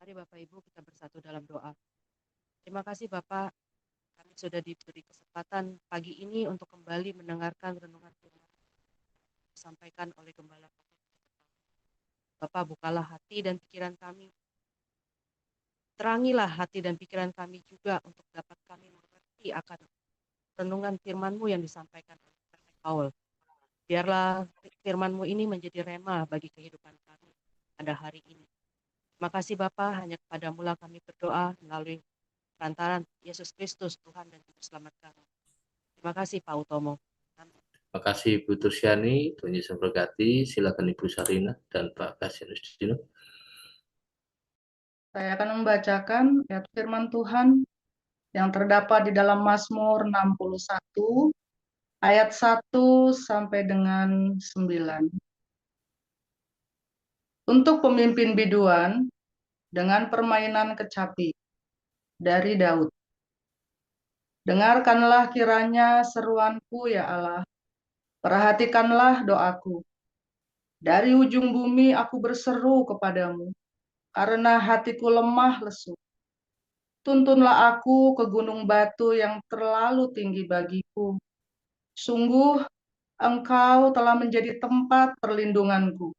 Mari Bapak Ibu kita bersatu dalam doa. Terima kasih Bapak, kami sudah diberi kesempatan pagi ini untuk kembali mendengarkan renungan firman disampaikan oleh Gembala kami. Bapak bukalah hati dan pikiran kami. Terangilah hati dan pikiran kami juga untuk dapat kami mengerti akan renungan firman-Mu yang disampaikan oleh Paul. Biarlah firman-Mu ini menjadi rema bagi kehidupan kami pada hari ini. Terima kasih Bapa, hanya kepadamu lah kami berdoa melalui perantaran Yesus Kristus, Tuhan dan Juru Selamat kami. Terima kasih Pak Utomo. Amin. Terima kasih Ibu Tursyani, Tuhan Yesus memberkati. Silakan Ibu Sarina dan Pak Kasianus Dino. Saya akan membacakan ayat firman Tuhan yang terdapat di dalam Mazmur 61 ayat 1 sampai dengan 9. Untuk pemimpin biduan dengan permainan kecapi dari Daud. Dengarkanlah kiranya seruanku ya Allah, perhatikanlah doaku. Dari ujung bumi aku berseru kepadamu, karena hatiku lemah lesu. Tuntunlah aku ke gunung batu yang terlalu tinggi bagiku. Sungguh, Engkau telah menjadi tempat perlindunganku,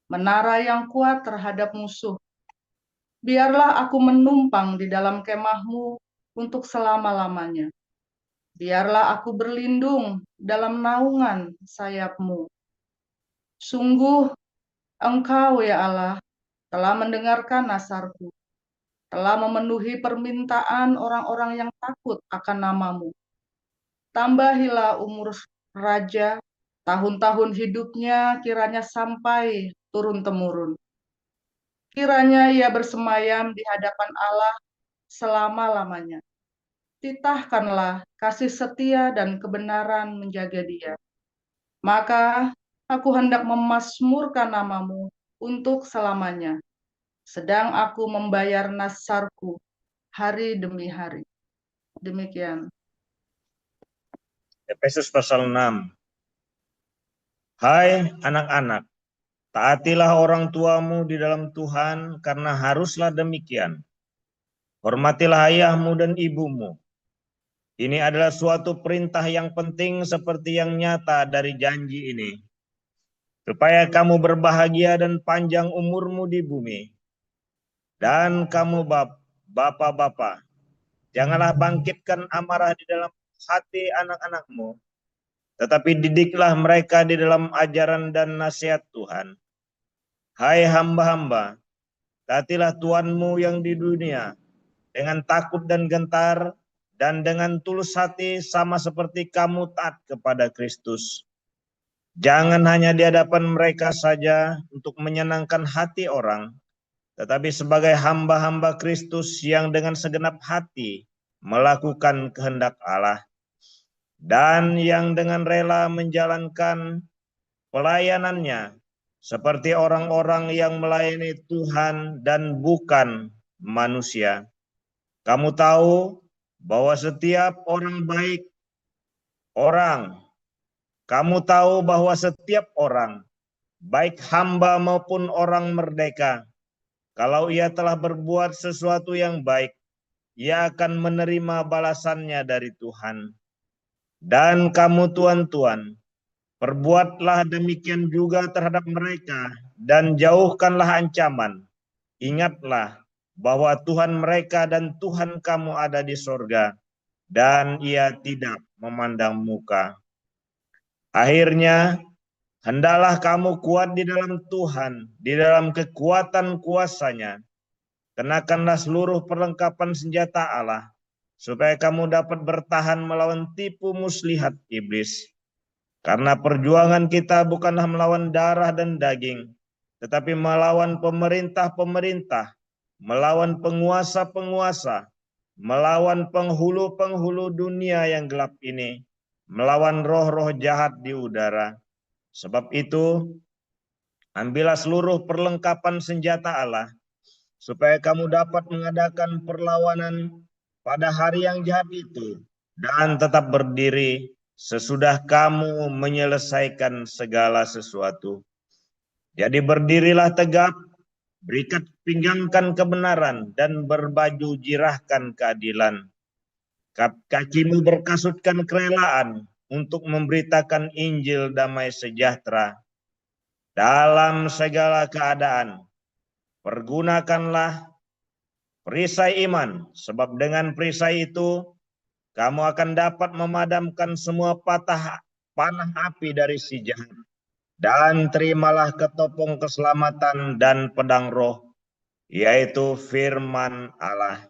menara yang kuat terhadap musuh. Biarlah aku menumpang di dalam kemah-Mu untuk selama-lamanya. Biarlah aku berlindung dalam naungan sayap-Mu. Sungguh, Engkau ya Allah telah mendengarkan nasarku, telah memenuhi permintaan orang-orang yang takut akan nama-Mu. Tambahilah umur raja, tahun-tahun hidupnya kiranya sampai turun-temurun. Kiranya ia bersemayam di hadapan Allah selama-lamanya. Titahkanlah kasih setia dan kebenaran menjaga dia. Maka aku hendak memasmurkan nama-Mu untuk selamanya, sedang aku membayar nasarku hari demi hari. Demikian. Efesus pasal 6. Hai anak-anak, taatilah orang tuamu di dalam Tuhan, karena haruslah demikian. Hormatilah ayahmu dan ibumu. Ini adalah suatu perintah yang penting seperti yang nyata dari janji ini, supaya kamu berbahagia dan panjang umurmu di bumi. Dan kamu bapak-bapak, janganlah bangkitkan amarah di dalam hati anak-anakmu, tetapi didiklah mereka di dalam ajaran dan nasihat Tuhan. Hai hamba-hamba, taatilah Tuhanmu yang di dunia dengan takut dan gentar dan dengan tulus hati, sama seperti kamu taat kepada Kristus. Jangan hanya di hadapan mereka saja untuk menyenangkan hati orang, tetapi sebagai hamba-hamba Kristus yang dengan segenap hati melakukan kehendak Allah, dan yang dengan rela menjalankan pelayanannya seperti orang-orang yang melayani Tuhan dan bukan manusia. Kamu tahu bahwa setiap orang baik hamba maupun orang merdeka, kalau ia telah berbuat sesuatu yang baik, ia akan menerima balasannya dari Tuhan. Dan kamu tuan-tuan, perbuatlah demikian juga terhadap mereka dan jauhkanlah ancaman. Ingatlah bahwa Tuhan mereka dan Tuhan kamu ada di sorga, dan ia tidak memandang muka. Akhirnya, hendaklah kamu kuat di dalam Tuhan, di dalam kekuatan kuasa-Nya. Kenakanlah seluruh perlengkapan senjata Allah, supaya kamu dapat bertahan melawan tipu muslihat iblis. Karena perjuangan kita bukanlah melawan darah dan daging, tetapi melawan pemerintah-pemerintah, melawan penguasa-penguasa, melawan penghulu-penghulu dunia yang gelap ini, melawan roh-roh jahat di udara. Sebab itu, ambillah seluruh perlengkapan senjata Allah, supaya kamu dapat mengadakan perlawanan pada hari yang jahat itu, dan tetap berdiri sesudah kamu menyelesaikan segala sesuatu. Jadi berdirilah tegap, berikat pinggangkan kebenaran, dan berbaju jirahkan keadilan. Kakimu berkasutkan kerelaan untuk memberitakan Injil damai sejahtera. Dalam segala keadaan, pergunakanlah perisai iman, sebab dengan perisai itu kamu akan dapat memadamkan semua panah api dari si jahat. Dan terimalah ketopong keselamatan dan pedang roh, yaitu firman Allah.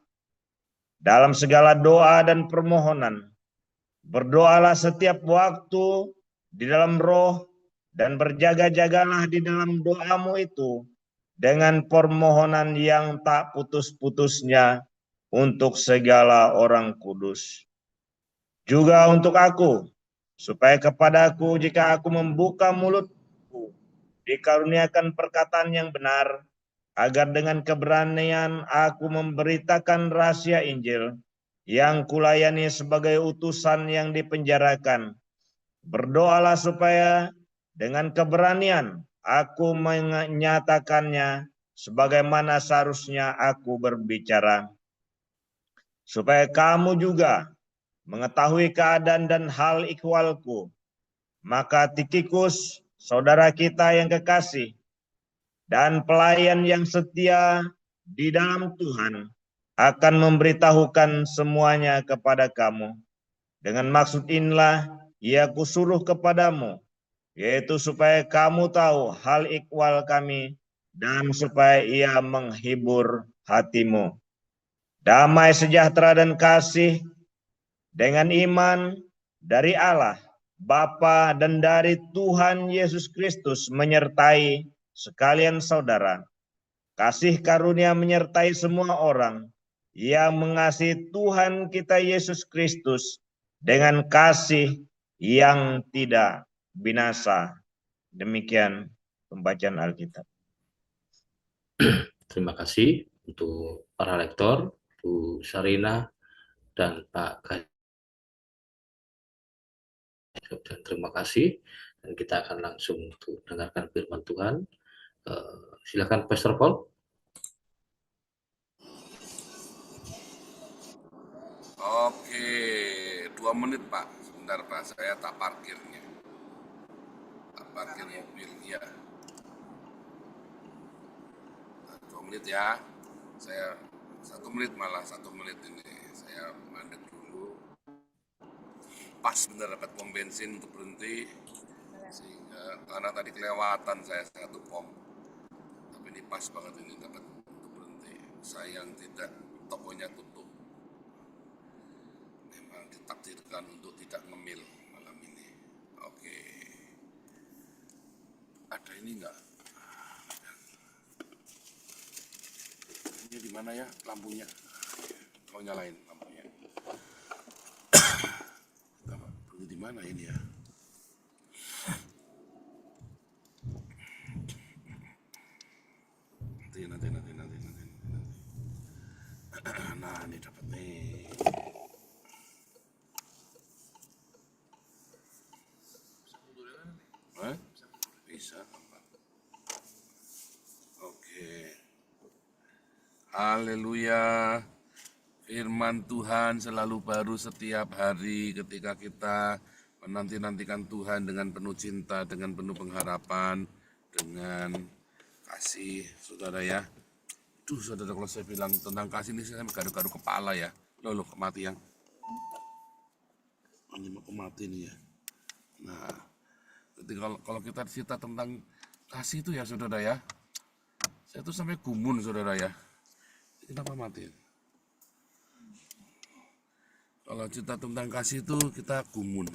Dalam segala doa dan permohonan, berdoalah setiap waktu di dalam roh, dan berjaga-jagalah di dalam doamu itu dengan permohonan yang tak putus-putusnya untuk segala orang kudus. Juga untuk aku, supaya kepadaku jika aku membuka mulutku, dikaruniakan perkataan yang benar, agar dengan keberanian aku memberitakan rahasia Injil yang kulayani sebagai utusan yang dipenjarakan. Berdoalah supaya dengan keberanian aku menyatakannya sebagaimana seharusnya aku berbicara. Supaya kamu juga mengetahui keadaan dan hal ikhwalku. Maka Tikhikus, saudara kita yang kekasih, dan pelayan yang setia di dalam Tuhan, akan memberitahukan semuanya kepada kamu. Dengan maksud inilah ia kusuruh kepadamu, yaitu supaya kamu tahu hal ikhwal kami, dan supaya ia menghibur hatimu. Damai sejahtera dan kasih dengan iman dari Allah Bapa dan dari Tuhan Yesus Kristus menyertai sekalian saudara. Kasih karunia menyertai semua orang yang mengasihi Tuhan kita Yesus Kristus dengan kasih yang tidak binasa. Demikian pembacaan Alkitab. Terima kasih untuk para lektor, Bu Sarina, dan Pak Kasih. Dan terima kasih. Dan kita akan langsung untuk mendengarkan firman Tuhan. Silakan Pastor Paul. Oke, 2 menit Pak. Sebentar Pak, saya tak parkirnya. Tak parkir mobil, ya. 2 menit ya. Saya 1 menit malah, 1 menit ini. Saya mandek dulu. Pas bener dapat pom bensin untuk berhenti. Sehingga, karena tadi kelewatan saya 1 pom. Tapi ini pas banget ini dapat untuk berhenti. Sayang tidak, tokonya tutup. Memang ditakdirkan untuk tidak ngemil malam ini. Oke. Ada ini enggak? Ini di mana ya lampunya? Kau nyalain lampunya. Pergi di mana ini ya? Nanti. Nah, ini dapat nih. Bisa. Oke. Haleluya. Firman Tuhan selalu baru setiap hari ketika kita menanti-nantikan Tuhan dengan penuh cinta, dengan penuh pengharapan, dengan kasih, saudara ya. Duh, saudara, kalau saya bilang tentang kasih ini saya garu-garu kepala ya. Loh, kematian. Ini mau kemati nih ya. Nah, jadi kalau kita cerita tentang kasih itu ya, saudara ya. Saya tuh sampai gumun, saudara ya. Kenapa mati? Kalau cerita tentang kasih itu kita gumun.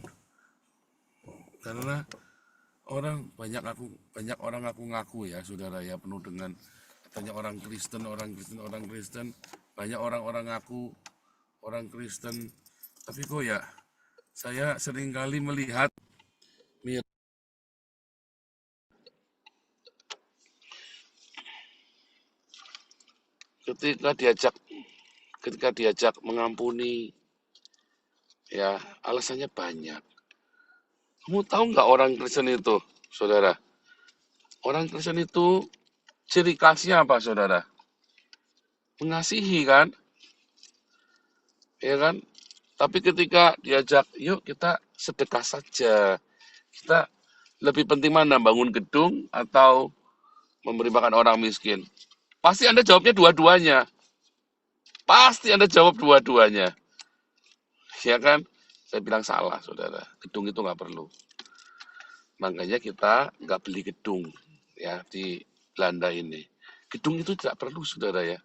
Karena banyak orang ngaku ya, saudara ya, penuh dengan katanya orang Kristen, banyak orang ngaku orang Kristen. Tapi kok ya, saya seringkali melihat ketika diajak mengampuni, ya alasannya banyak. Kamu tahu nggak orang Kristen itu, saudara? Orang Kristen itu Ciri khasnya apa, saudara? Mengasihi kan? Ya kan? Tapi ketika diajak, yuk kita sedekah saja. Kita lebih penting mana, bangun gedung atau memberi makan orang miskin? Pasti Anda jawabnya dua-duanya. Pasti Anda jawab dua-duanya. Ya kan? Saya bilang salah, saudara. Gedung itu nggak perlu. Makanya kita nggak beli gedung ya di Belanda ini. Gedung itu tidak perlu, saudara ya.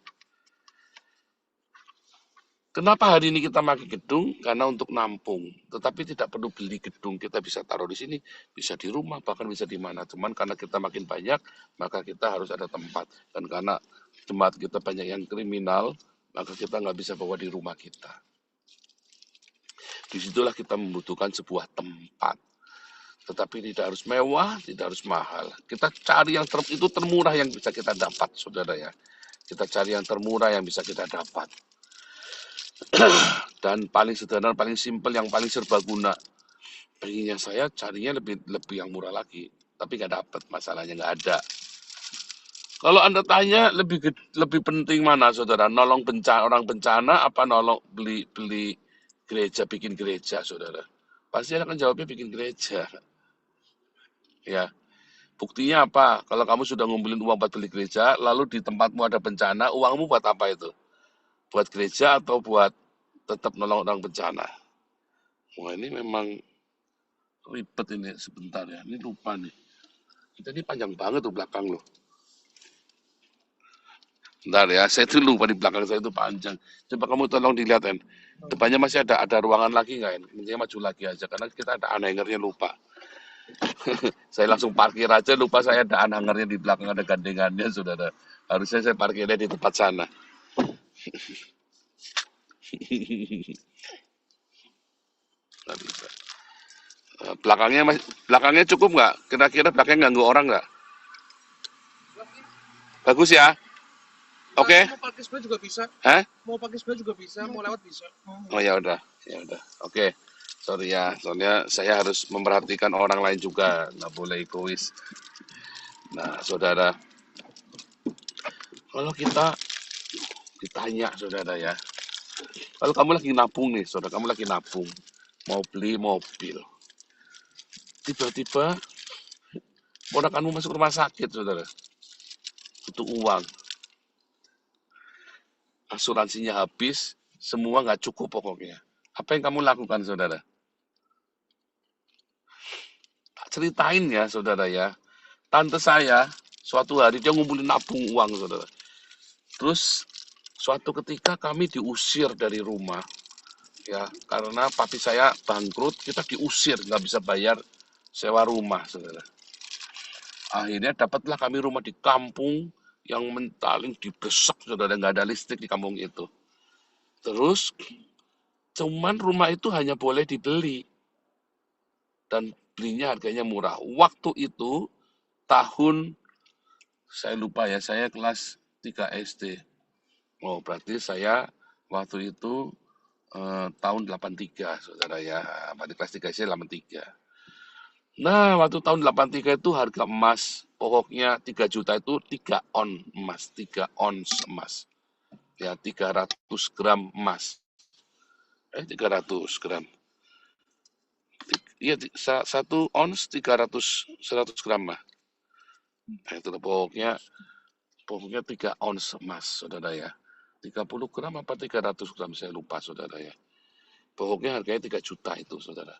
Kenapa hari ini kita pakai gedung? Karena untuk nampung. Tetapi tidak perlu beli gedung. Kita bisa taruh di sini, bisa di rumah, bahkan bisa di mana. Cuman karena kita makin banyak, maka kita harus ada tempat. Dan karena jemaat kita banyak yang kriminal, maka kita nggak bisa bawa di rumah kita. Disitulah kita membutuhkan sebuah tempat. Tetapi tidak harus mewah, tidak harus mahal. Kita cari yang itu termurah yang bisa kita dapat, saudara ya. Kita cari yang termurah yang bisa kita dapat. Dan paling sederhana, paling simpel, yang paling serbaguna. Pengennya saya carinya lebih yang murah lagi, tapi nggak dapat, masalahnya nggak ada. Kalau Anda tanya lebih penting mana, saudara? Nolong orang bencana apa nolong beli gereja, bikin gereja, saudara? Pasti Anda akan jawabnya bikin gereja. Ya, buktinya apa? Kalau kamu sudah ngumpulin uang buat beli gereja, lalu di tempatmu ada bencana, uangmu buat apa itu? Buat gereja atau buat tetap nolong orang bencana? Wah, ini memang ribet ini sebentar ya. Ini lupa nih. Kita ini panjang banget tuh belakang loh. Bentar ya, saya tuh lupa di belakang saya itu panjang. Coba kamu tolong dilihat, En. Depannya masih ada ruangan lagi nggak, En? Intinya maju lagi aja, karena kita ada anhangernya lupa. Saya langsung parkir aja, lupa saya ada anhangernya di belakang, ada gandengannya, saudara. Harusnya saya parkirnya di tempat sana. Nggak bisa. Belakangnya cukup nggak? Kira-kira belakangnya ganggu orang nggak? Bagus ya? Oke. Mau pakai sepeda juga bisa. Hah? Mau pakai sepeda juga bisa, mau lewat bisa. Oh ya udah. Oke. Sorry ya, soalnya saya harus memperhatikan orang lain juga, nggak boleh egois. Nah, saudara, kalau kita ditanya, saudara ya, kalau kamu lagi nabung nih, saudara, kamu lagi nabung, mau beli mobil, tiba-tiba ponakanmu masuk rumah sakit, saudara, butuh uang, asuransinya habis, semua nggak cukup pokoknya. Apa yang kamu lakukan, saudara? Ceritain ya, saudara ya. Tante saya, suatu hari dia ngumpulin nabung uang, saudara. Terus, suatu ketika kami diusir dari rumah. Ya, karena papi saya bangkrut, kita diusir, nggak bisa bayar sewa rumah, saudara. Akhirnya dapatlah kami rumah di kampung yang paling dibesak, saudara, nggak ada listrik di kampung itu. Terus, cuman rumah itu hanya boleh dibeli. Dan belinya harganya murah. Waktu itu, tahun, saya lupa ya, saya kelas 3 SD. Oh, berarti saya waktu itu tahun 83, saudara ya. Pada kelas 3 SD 83. Nah, waktu tahun 83 itu harga emas, pokoknya 3 juta itu 3 on emas, 3 ons emas. Ya, 300 gram emas. 300 gram. Iya, 1 ons 100 gram lah. Nah, itu pokoknya 3 ons emas, saudara ya. 30 gram apa 300 gram, saya lupa, saudara ya. Pokoknya harganya 3 juta itu, saudara.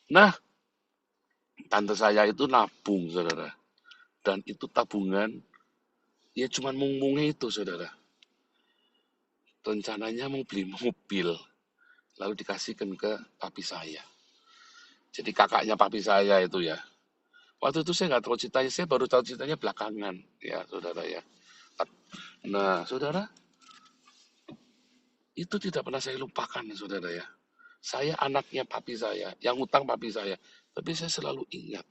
Nah, tante saya itu nabung, saudara. Dan itu tabungan, ya cuma mung-mungnya itu, saudara. Rencananya mau beli mobil, lalu dikasihkan ke papi saya. Jadi kakaknya papi saya itu ya. Waktu itu saya nggak tahu ceritanya, saya baru tahu ceritanya belakangan, ya saudara ya. Nah, saudara, itu tidak pernah saya lupakan, saudara ya. Saya anaknya papi saya, yang utang papi saya, tapi saya selalu ingat.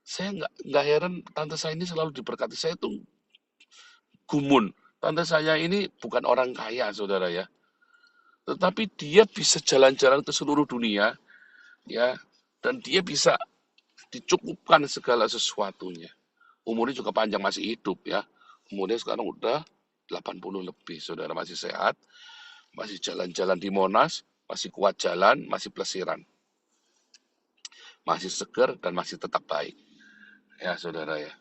Saya nggak heran tante saya ini selalu diberkati. Saya tuh gumun. Tante saya ini bukan orang kaya, saudara ya. Tetapi dia bisa jalan-jalan ke seluruh dunia, ya, dan dia bisa dicukupkan segala sesuatunya. umurnya juga panjang, masih hidup ya. Umurnya sekarang udah 80 lebih, saudara, masih sehat, masih jalan-jalan di Monas, masih kuat jalan, masih pelesiran, masih seger dan masih tetap baik. Ya, saudara ya.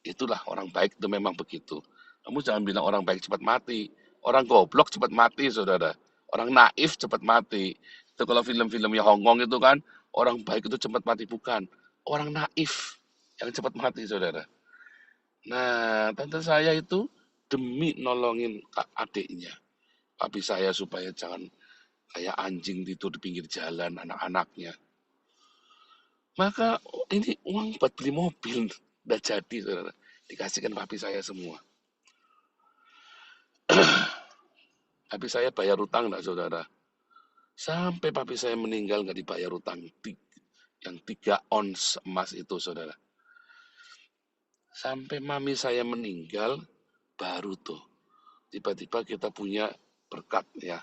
Itulah orang baik itu memang begitu. Kamu jangan bilang orang baik cepat mati. Orang goblok cepat mati, saudara. Orang naif cepat mati. Itu kalau film-filmnya Hongkong itu kan, orang baik itu cepat mati. Bukan. Orang naif yang cepat mati, saudara. Nah, tante saya itu demi nolongin adiknya, papi saya, supaya jangan kayak anjing tidur di pinggir jalan anak-anaknya. Maka ini uang buat beli mobil udah jadi, saudara. Dikasihkan papi saya semua. Papi saya bayar utang enggak, saudara? Sampai papi saya meninggal nggak dibayar utang. Yang 3 ons emas itu, saudara. Sampai mami saya meninggal, baru tuh tiba-tiba kita punya berkat ya.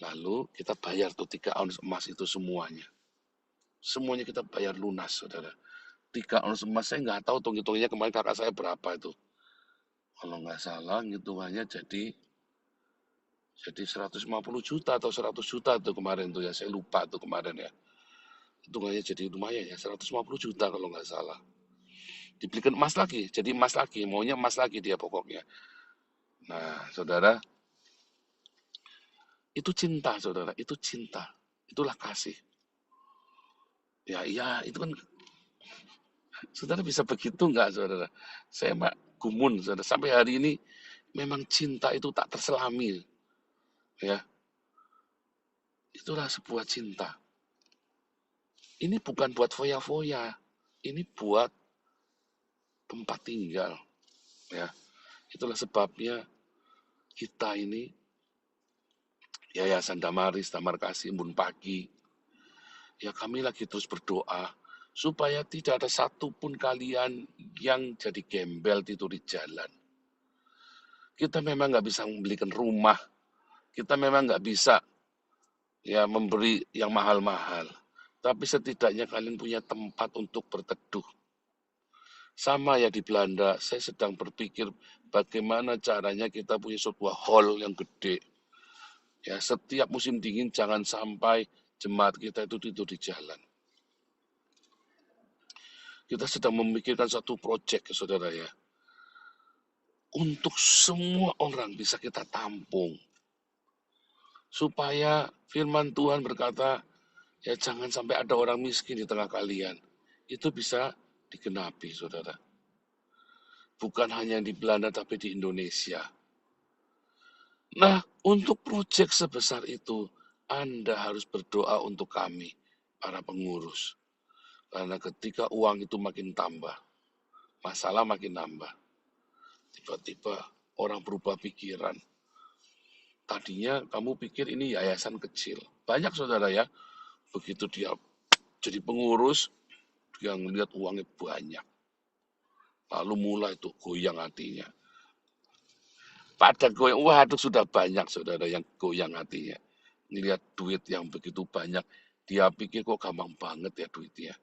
Lalu kita bayar tuh 3 ons emas itu semuanya. Semuanya kita bayar lunas, saudara. 3 ons emas, saya nggak tahu hitung-hitungnya kemarin kakak saya berapa itu. Kalau nggak salah hitungannya jadi 150 juta atau 100 juta tuh kemarin tuh ya. Saya lupa tuh kemarin ya. Hitungannya jadi lumayan ya, 150 juta kalau nggak salah. Dibelikan emas lagi, jadi emas lagi, maunya emas lagi dia pokoknya. Nah, saudara, itu cinta, saudara, itu cinta. Itulah kasih. Ya, iya, itu kan, saudara bisa begitu nggak, saudara? Saya gumun, saudara. Sampai hari ini, memang cinta itu tak terselami. Ya, itulah sebuah cinta. Ini bukan buat foya-foya. Ini buat tempat tinggal. Ya, itulah sebabnya kita ini, Yayasan Damaris, Damar Kasih, Embun Pagi, ya kami lagi terus berdoa supaya tidak ada satupun kalian yang jadi gembel tidur di jalan. Kita memang nggak bisa membelikan rumah, kita memang nggak bisa ya memberi yang mahal-mahal, tapi setidaknya kalian punya tempat untuk berteduh. Sama ya di Belanda, saya sedang berpikir bagaimana caranya kita punya sebuah hall yang gede. Ya, setiap musim dingin jangan sampai jemaat kita itu tidur di jalan. Kita sedang memikirkan satu proyek, saudara ya. Untuk semua orang bisa kita tampung. Supaya firman Tuhan berkata, ya jangan sampai ada orang miskin di tengah kalian. Itu bisa digenapi, saudara. Bukan hanya di Belanda, tapi di Indonesia. Nah, untuk proyek sebesar itu, Anda harus berdoa untuk kami, para pengurus. Karena ketika uang itu makin tambah, masalah makin nambah. Tiba-tiba orang berubah pikiran. Tadinya kamu pikir ini yayasan kecil. Banyak, saudara ya, begitu dia jadi pengurus, dia ngelihat uangnya banyak. Lalu mulai tuh goyang hatinya. Pada goyang, waduh sudah banyak, saudara, yang goyang hatinya. Ngelihat duit yang begitu banyak, dia pikir kok gampang banget ya duitnya.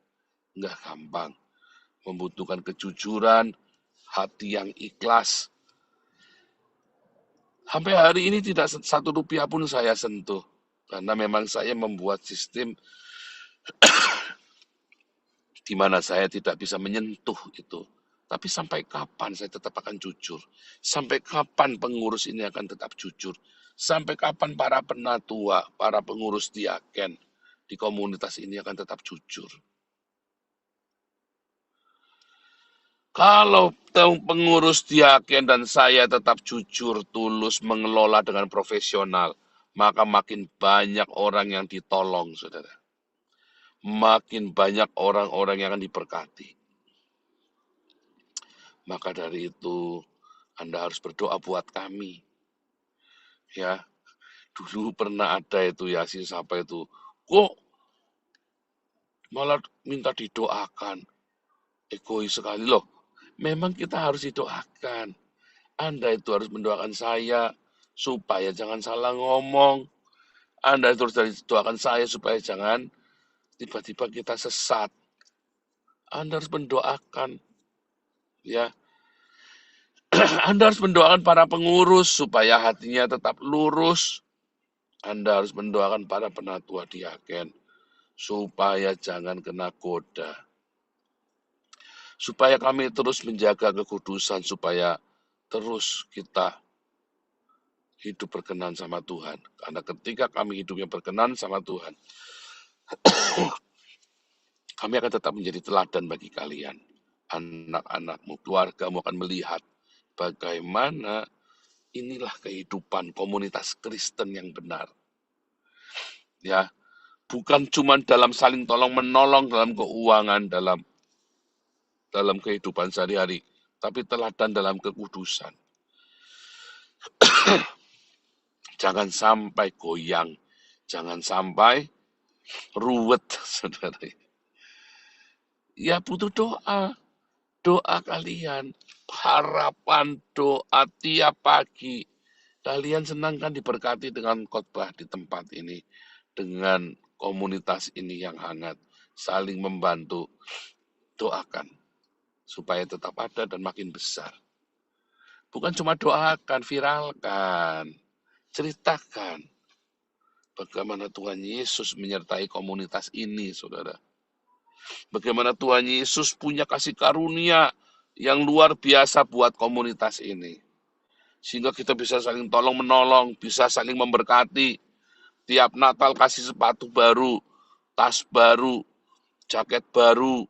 Enggak gampang. Membutuhkan kejujuran, hati yang ikhlas. Sampai hari ini tidak 1 rupiah pun saya sentuh. Karena memang saya membuat sistem di mana saya tidak bisa menyentuh itu. Tapi sampai kapan saya tetap akan jujur? Sampai kapan pengurus ini akan tetap jujur? Sampai kapan para penatua, para pengurus diaken di komunitas ini akan tetap jujur? Kalau pengurus diaken dan saya tetap jujur, tulus, mengelola dengan profesional, maka makin banyak orang yang ditolong, saudara. Makin banyak orang-orang yang akan diberkati. Maka dari itu, Anda harus berdoa buat kami. Ya, dulu pernah ada itu ya, siapa itu, kok malah minta didoakan. Egois sekali loh. Memang kita harus didoakan. Anda itu harus mendoakan saya supaya jangan salah ngomong. Anda itu harus doakan saya supaya jangan tiba-tiba kita sesat. Anda harus mendoakan. Ya, Anda harus mendoakan para pengurus supaya hatinya tetap lurus. Anda harus mendoakan para penatua diaken supaya jangan kena goda. Supaya kami terus menjaga kekudusan, supaya terus kita hidup berkenan sama Tuhan. Karena ketika kami hidupnya berkenan sama Tuhan, kami akan tetap menjadi teladan bagi kalian. Anak-anakmu, keluargamu akan melihat bagaimana inilah kehidupan komunitas Kristen yang benar. Ya, bukan cuma dalam saling tolong menolong dalam keuangan, dalam kehidupan sehari-hari, tapi teladan dalam kekudusan. Jangan sampai goyang, jangan sampai ruwet, saudara. Ya butuh doa kalian, harapan doa tiap pagi. Kalian senang kan diberkati dengan khotbah di tempat ini, dengan komunitas ini yang hangat, saling membantu. Doakan supaya tetap ada dan makin besar. Bukan cuma doakan, viralkan, ceritakan bagaimana Tuhan Yesus menyertai komunitas ini, saudara. Bagaimana Tuhan Yesus punya kasih karunia yang luar biasa buat komunitas ini. Sehingga kita bisa saling tolong-menolong, bisa saling memberkati. Tiap Natal kasih sepatu baru, tas baru, jaket baru.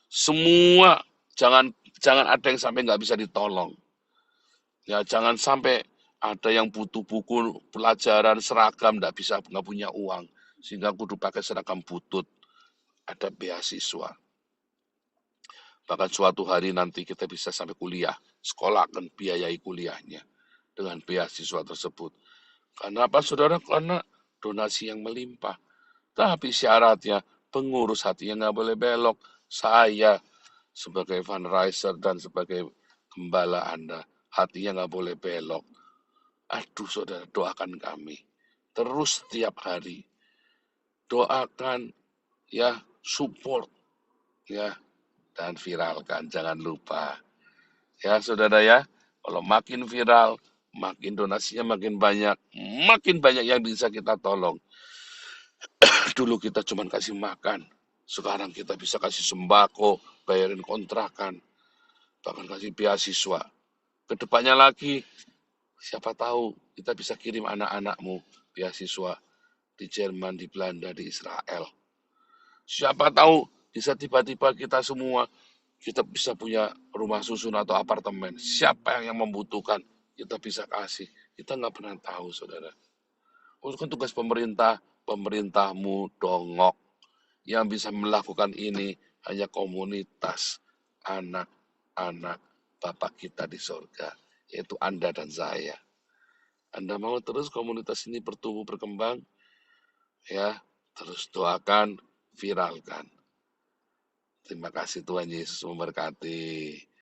Semua, jangan ada yang sampai nggak bisa ditolong. Ya, jangan sampai ada yang butuh buku pelajaran, seragam, nggak punya uang. Sehingga kudu pakai seragam butut. Ada beasiswa. Bahkan suatu hari nanti kita bisa sampai kuliah. Sekolah akan biayai kuliahnya dengan beasiswa tersebut. Kenapa, saudara? Karena donasi yang melimpah. Tapi syaratnya pengurus hatinya nggak boleh belok. Saya sebagai fundraiser dan sebagai gembala Anda, hatinya nggak boleh belok. Aduh, saudara, doakan kami. Terus setiap hari. Doakan, ya, support, ya, dan viralkan, jangan lupa. Ya, saudara ya, kalau makin viral, makin donasinya makin banyak yang bisa kita tolong. Dulu kita cuma kasih makan, sekarang kita bisa kasih sembako, bayarin kontrakan, bahkan kasih beasiswa. Kedepannya lagi, siapa tahu kita bisa kirim anak-anakmu beasiswa di Jerman, di Belanda, di Israel. Siapa tahu bisa tiba-tiba kita semua kita bisa punya rumah susun atau apartemen. Siapa yang membutuhkan, kita bisa kasih. Kita nggak pernah tahu, saudara. Untuk tugas pemerintah, pemerintahmu dongok. Yang bisa melakukan ini hanya komunitas anak-anak Bapak kita di surga, yaitu Anda dan saya. Anda mau terus komunitas ini bertumbuh, berkembang? Ya, terus doakan, viralkan. Terima kasih, Tuhan Yesus memberkati.